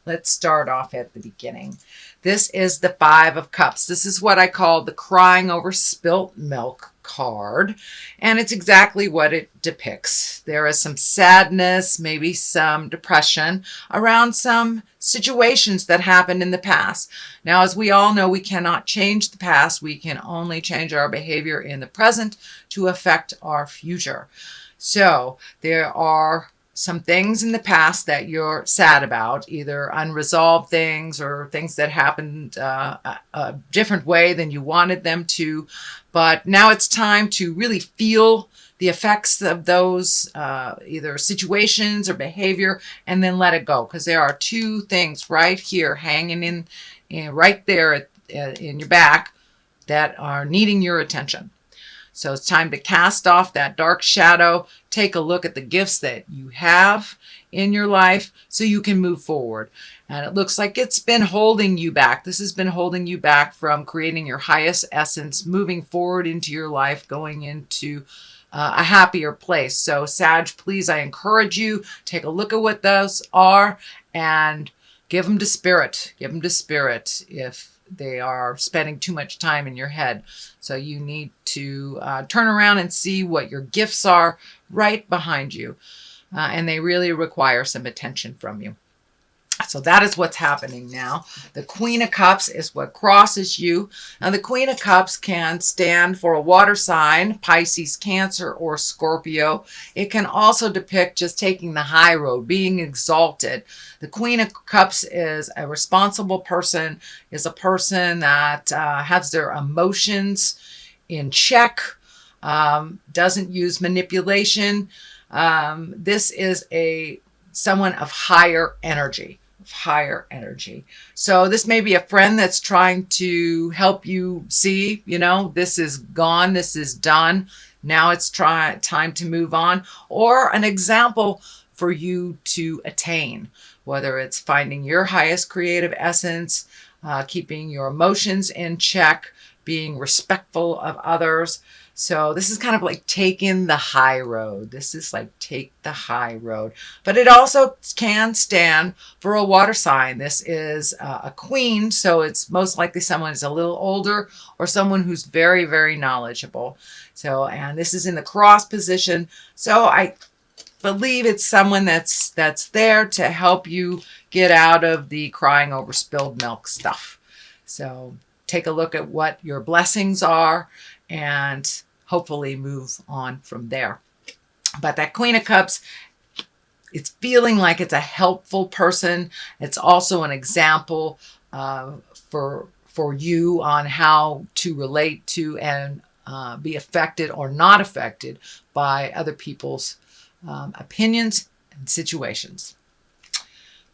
Let's start off at the beginning. This is the Five of Cups. This is what I call the crying over spilt milk card, and it's exactly what it depicts. There is some sadness, maybe some depression around some situations that happened in the past. Now, as we all know, we cannot change the past. We can only change our behavior in the present to affect our future. So there are some things in the past that you're sad about, either unresolved things or things that happened a different way than you wanted them to. But now it's time to really feel the effects of those either situations or behavior, and then let it go. Because there are two things right here hanging in right there in your back that are needing your attention. So it's time to cast off that dark shadow, take a look at the gifts that you have in your life so you can move forward. And it looks like it's been holding you back. This has been holding you back from creating your highest essence, moving forward into your life, going into a happier place. So Sag, please, I encourage you, take a look at what those are and give them to spirit. Give them to spirit if they are spending too much time in your head. So you need to turn around and see what your gifts are right behind you. And they really require some attention from you. So that is what's happening now. The Queen of Cups is what crosses you. Now, the Queen of Cups can stand for a water sign, Pisces, Cancer, or Scorpio. It can also depict just taking the high road, being exalted. The Queen of Cups is a responsible person, is a person that has their emotions in check, doesn't use manipulation. This is someone of higher energy. So this may be a friend that's trying to help you see, this is gone, this is done. Now it's time to move on, or an example for you to attain, whether it's finding your highest creative essence, keeping your emotions in check, being respectful of others. So this is kind of like taking the high road. This is like take the high road. But it also can stand for a water sign. This is a queen, so it's most likely someone who's a little older or someone who's very, very knowledgeable. So, and this is in the cross position. So I believe it's someone that's there to help you get out of the crying over spilled milk stuff. So take a look at what your blessings are and hopefully move on from there. But that Queen of Cups, it's feeling like it's a helpful person. It's also an example for you on how to relate to and be affected or not affected by other people's opinions and situations.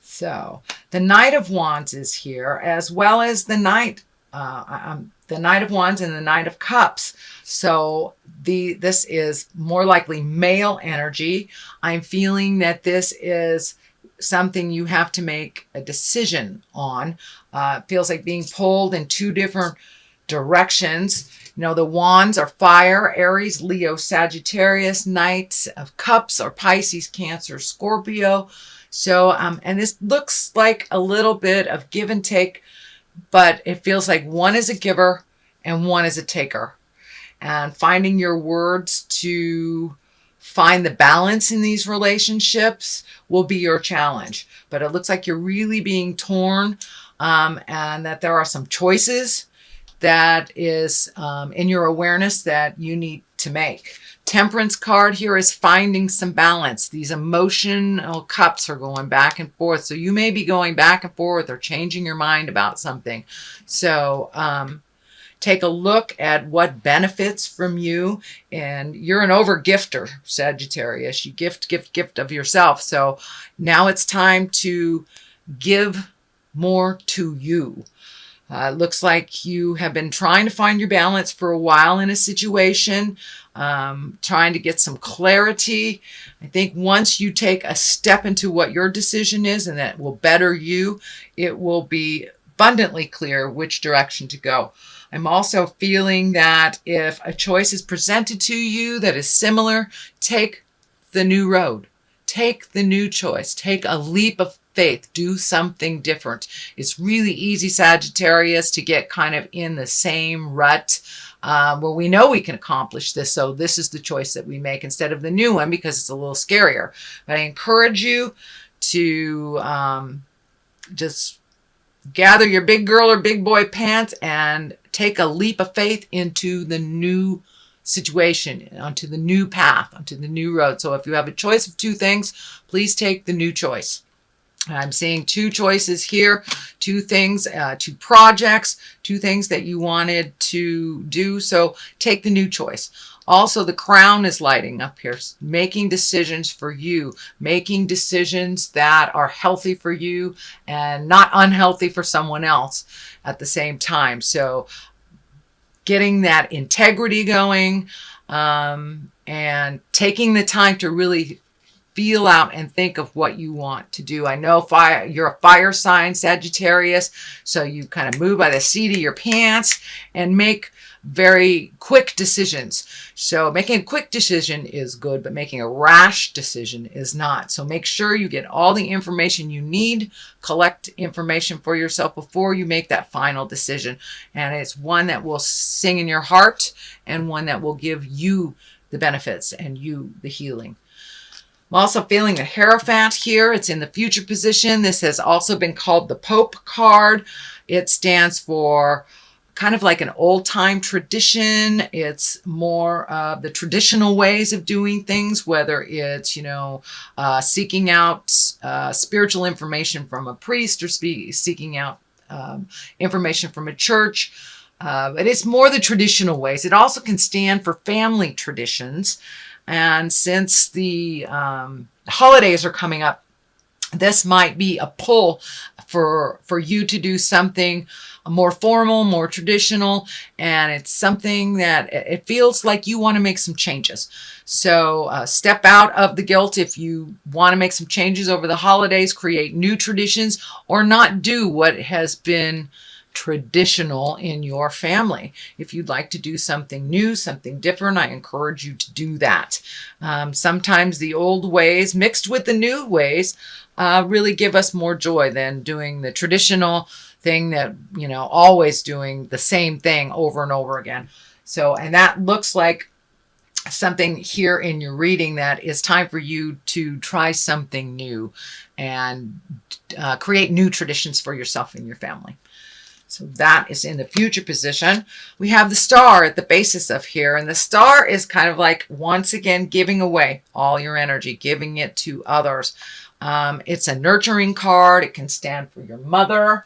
So the Knight of Wands is here, as well as the Knight of Wands and the Knight of Cups. So this is more likely male energy. I'm feeling that this is something you have to make a decision on. It feels like being pulled in two different directions. The wands are fire, Aries, Leo, Sagittarius. Knights of Cups are Pisces, Cancer, Scorpio. So, and this looks like a little bit of give and take, but it feels like one is a giver and one is a taker. And finding your words to find the balance in these relationships will be your challenge. But it looks like you're really being torn, and that there are some choices that is in your awareness that you need to make. Temperance card here is finding some balance. These emotional cups are going back and forth. So you may be going back and forth or changing your mind about something. So take a look at what benefits from you. And you're an over-gifter, Sagittarius. You gift of yourself. So now it's time to give more to you. Looks like you have been trying to find your balance for a while in a situation, trying to get some clarity. I think once you take a step into what your decision is and that will better you, it will be abundantly clear which direction to go. I'm also feeling that if a choice is presented to you that is similar, take the new road. Take the new choice. Take a leap of faith. Do something different. It's really easy, Sagittarius, to get kind of in the same rut where we know we can accomplish this. So this is the choice that we make instead of the new one because it's a little scarier. But I encourage you to just gather your big girl or big boy pants and take a leap of faith into the new situation, onto the new path, onto the new road. So if you have a choice of two things, please take the new choice. I'm seeing two choices here, two things, two projects, two things that you wanted to do. So take the new choice. Also, the crown is lighting up here, making decisions for you, making decisions that are healthy for you and not unhealthy for someone else at the same time. So getting that integrity going and taking the time to really feel out and think of what you want to do. I know you're a fire sign, Sagittarius, so you kind of move by the seat of your pants and make very quick decisions. So making a quick decision is good, but making a rash decision is not. So make sure you get all the information you need, collect information for yourself before you make that final decision. And it's one that will sing in your heart and one that will give you the benefits and you the healing. I'm also feeling a Hierophant here. It's in the future position. This has also been called the Pope card. It stands for kind of like an old-time tradition. It's more of the traditional ways of doing things, whether it's, seeking out spiritual information from a priest or seeking out information from a church. But it's more the traditional ways. It also can stand for family traditions. And since the holidays are coming up, this might be a pull for you to do something more formal, more traditional, and it's something that it feels like you want to make some changes. So step out of the guilt if you want to make some changes over the holidays, create new traditions, or not do what has been traditional in your family. If you'd like to do something new, something different, I encourage you to do that. Sometimes the old ways mixed with the new ways really give us more joy than doing the traditional thing that, always doing the same thing over and over again. So, and that looks like something here in your reading that is time for you to try something new and create new traditions for yourself and your family. So that is in the future position. We have the star at the basis of here. And the star is kind of like, once again, giving away all your energy, giving it to others. It's a nurturing card. It can stand for your mother.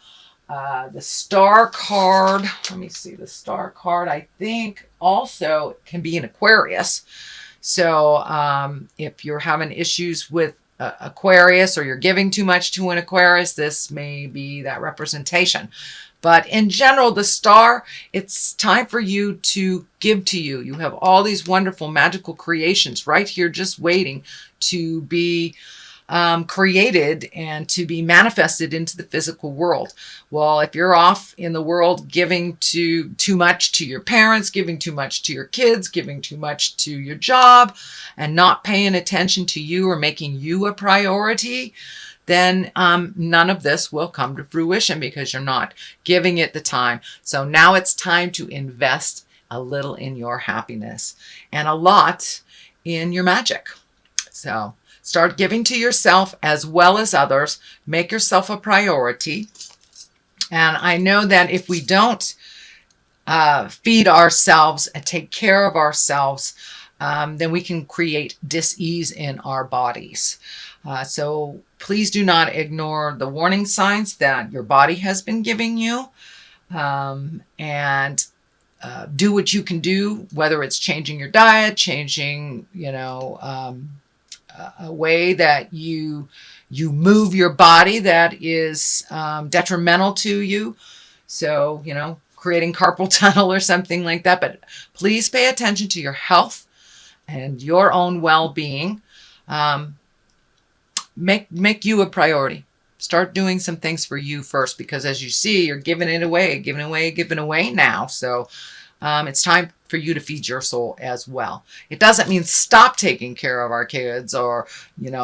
The star card, let me see, the star card, I think also can be an Aquarius. So if you're having issues with Aquarius or you're giving too much to an Aquarius, this may be that representation. But in general, the star, it's time for you to give to you. You have all these wonderful magical creations right here just waiting to be created and to be manifested into the physical world. Well, if you're off in the world giving too much to your parents, giving too much to your kids, giving too much to your job, and not paying attention to you or making you a priority, then none of this will come to fruition because you're not giving it the time. So now it's time to invest a little in your happiness and a lot in your magic. So start giving to yourself as well as others. Make yourself a priority. And I know that if we don't feed ourselves and take care of ourselves, then we can create dis-ease in our bodies. So please do not ignore the warning signs that your body has been giving you, and do what you can do, whether it's changing your diet, changing, a way that you move your body that is detrimental to you. So, creating carpal tunnel or something like that. But please pay attention to your health and your own well-being. Make you a priority. Start doing some things for you first, because as you see, you're giving away now. So it's time for you to feed your soul as well. It doesn't mean stop taking care of our kids or,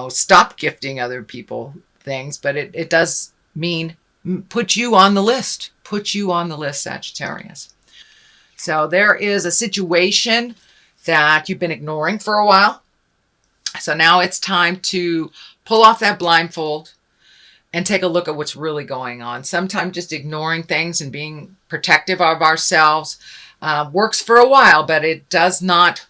stop gifting other people. things, but it does mean put you on the list. Put you on the list, Sagittarius. So there is a situation that you've been ignoring for a while. So now it's time to pull off that blindfold and take a look at what's really going on. Sometimes just ignoring things and being protective of ourselves works for a while, but it does not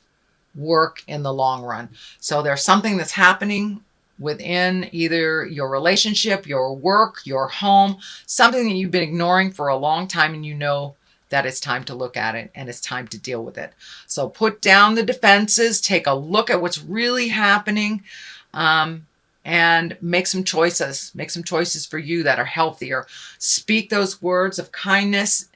work in the long run. So there's something that's happening within either your relationship, your work, your home, something that you've been ignoring for a long time, and you know that it's time to look at it and it's time to deal with it. So put down the defenses, take a look at what's really happening, and make some choices. Make some choices for you that are healthier. Speak those words of kindness.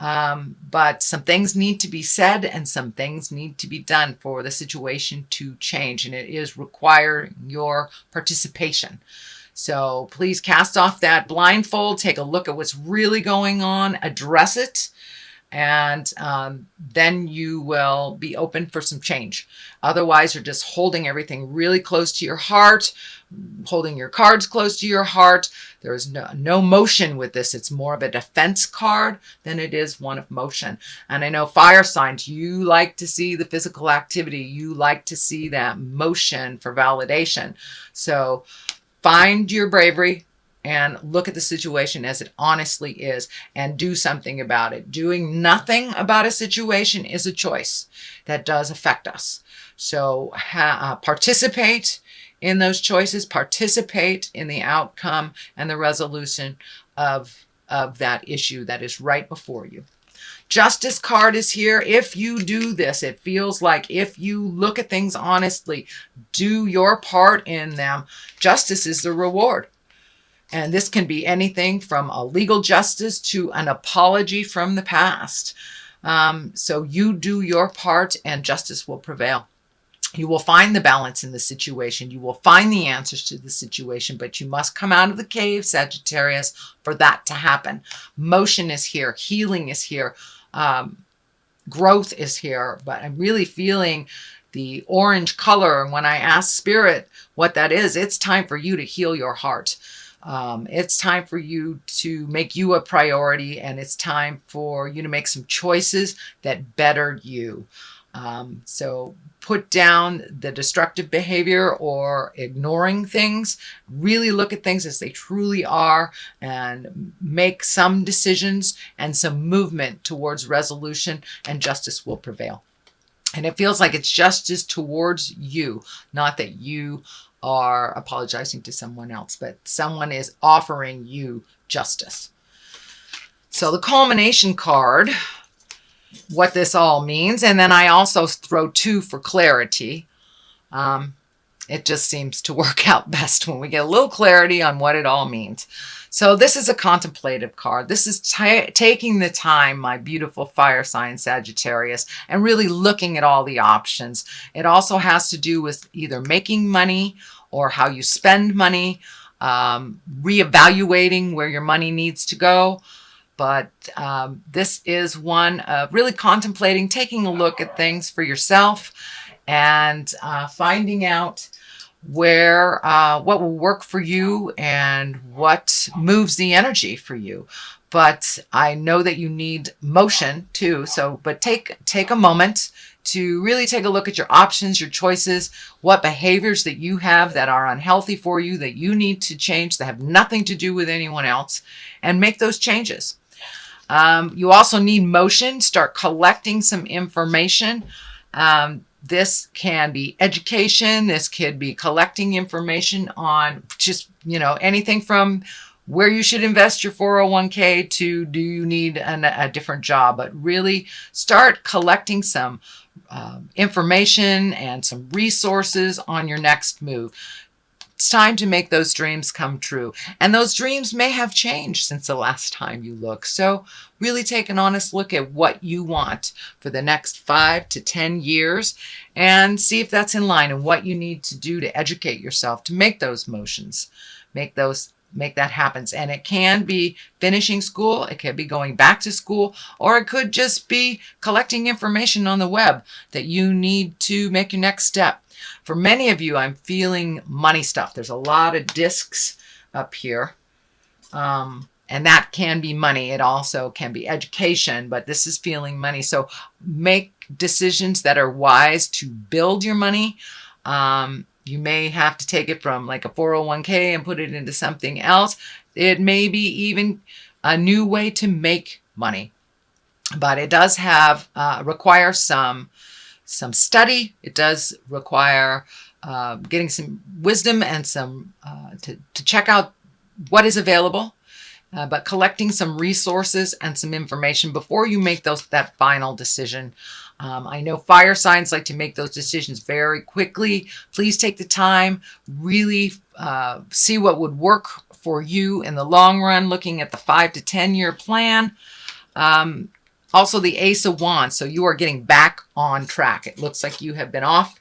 But some things need to be said and some things need to be done for the situation to change, and it is require your participation. So please cast off that blindfold, take a look at what's really going on, address it, and then you will be open for some change. Otherwise, you're just holding everything really close to your heart, holding your cards close to your heart. There's no motion with this. It's more of a defense card than it is one of motion. And I know fire signs, you like to see the physical activity. You like to see that motion for validation. So find your bravery and look at the situation as it honestly is and do something about it. Doing nothing about a situation is a choice that does affect us. So participate in those choices, participate in the outcome and the resolution of that issue that is right before you. Justice card is here. If you do this, it feels like if you look at things honestly, do your part in them, justice is the reward. And this can be anything from a legal justice to an apology from the past. So you do your part and justice will prevail. You will find the balance in the situation. You will find the answers to the situation, but you must come out of the cave, Sagittarius, for that to happen. Motion is here. Healing is here. Growth is here. But I'm really feeling the orange color. And when I ask Spirit what that is, it's time for you to heal your heart. It's time for you to make you a priority, and it's time for you to make some choices that better you. So put down the destructive behavior or ignoring things. Really look at things as they truly are and make some decisions and some movement towards resolution, and justice will prevail. And it feels like it's justice towards you, not that you are apologizing to someone else, but someone is offering you justice. So the culmination card, what this all means, and then I also throw 2 for clarity. It just seems to work out best when we get a little clarity on what it all means. So this is a contemplative card. This is taking the time, my beautiful fire sign Sagittarius, and really looking at all the options. It also has to do with either making money or how you spend money, reevaluating where your money needs to go. But this is one of really contemplating, taking a look at things for yourself and finding out where what will work for you and what moves the energy for you. But I know that you need motion too. So, but take a moment to really take a look at your options, your choices, what behaviors that you have that are unhealthy for you, that you need to change, that have nothing to do with anyone else, and make those changes. You also need motion. Start collecting some information. This can be education. This could be collecting information on just, anything from where you should invest your 401k to do you need a different job. But really start collecting some information and some resources on your next move. It's time to make those dreams come true. And those dreams may have changed since the last time you looked. So really take an honest look at what you want for the next 5 to 10 years and see if that's in line and what you need to do to educate yourself to make those motions, make that happen. And it can be finishing school, it could be going back to school, or it could just be collecting information on the web that you need to make your next step. For many of you, I'm feeling money stuff. There's a lot of discs up here. And that can be money. It also can be education, but this is feeling money. So make decisions that are wise to build your money. You may have to take it from like a 401k and put it into something else. It may be even a new way to make money, but it does have require some study. It does require getting some wisdom and some to check out what is available. But collecting some resources and some information before you make that final decision. I know fire signs like to make those decisions very quickly. Please take the time, really see what would work for you in the long run, looking at the 5 to 10 year plan. Also the Ace of Wands, so you are getting back on track. It looks like you have been off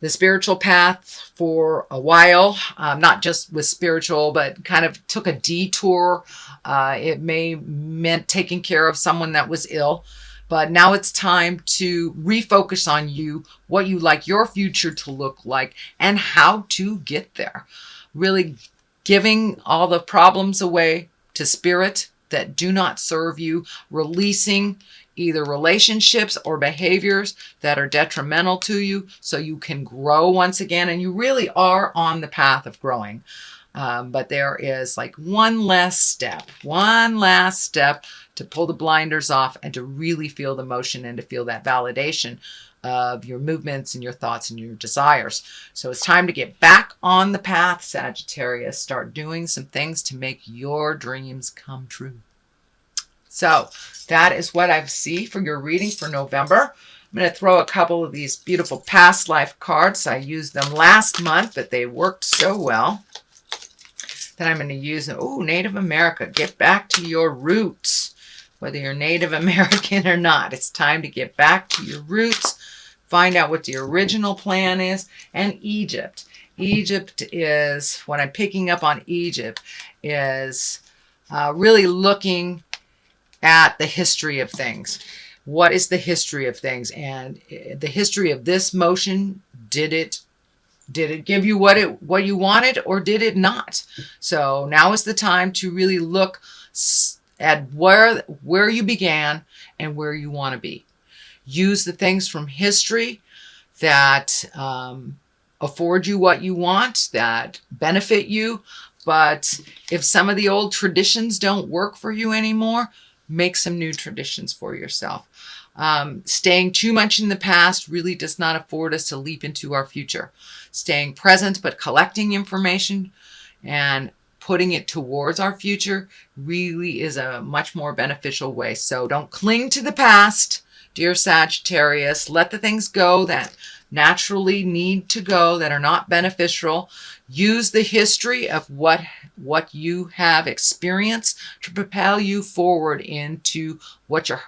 the spiritual path for a while, not just with spiritual, but kind of took a detour. It may meant taking care of someone that was ill, but now it's time to refocus on you, what you like your future to look like, and how to get there. Really giving all the problems away to spirit that do not serve you, releasing either relationships or behaviors that are detrimental to you so you can grow once again. And you really are on the path of growing. But there is like one last step to pull the blinders off and to really feel the motion and to feel that validation of your movements and your thoughts and your desires. So it's time to get back on the path, Sagittarius. Start doing some things to make your dreams come true. So that is what I see for your reading for November. I'm going to throw a couple of these beautiful past life cards. I used them last month, but they worked so well that I'm going to use them. Oh, Native America, get back to your roots. Whether you're Native American or not, it's time to get back to your roots. Find out what the original plan is. And Egypt. Egypt is, what I'm picking up on Egypt is really looking at the history of things. What is the history of things? And the history of this motion, did it give you what you wanted, or did it not? So now is the time to really look at where you began and where you want to be. Use the things from history that afford you what you want, that benefit you. But if some of the old traditions don't work for you anymore, make some new traditions for yourself. Staying too much in the past really does not afford us to leap into our future. Staying present but collecting information and putting it towards our future really is a much more beneficial way. So don't cling to the past, dear Sagittarius. Let the things go that naturally need to go, that are not beneficial. Use the history of what you have experienced to propel you forward into what your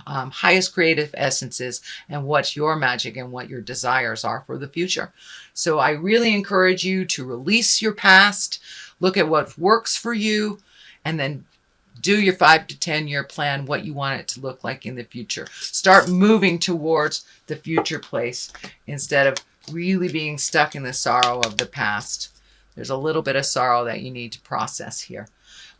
highest creative essence is and what your magic and what your desires are for the future. So I really encourage you to release your past, look at what works for you, and then do your 5 to 10 year plan, what you want it to look like in the future. Start moving towards the future place instead of really being stuck in the sorrow of the past. There's a little bit of sorrow that you need to process here.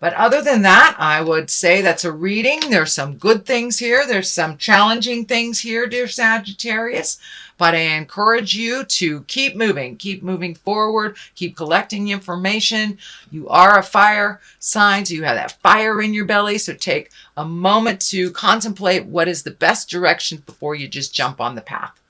But other than that, I would say that's a reading. There's some good things here. There's some challenging things here, dear Sagittarius. But I encourage you to keep moving forward, keep collecting information. You are a fire sign, so you have that fire in your belly. So take a moment to contemplate what is the best direction before you just jump on the path.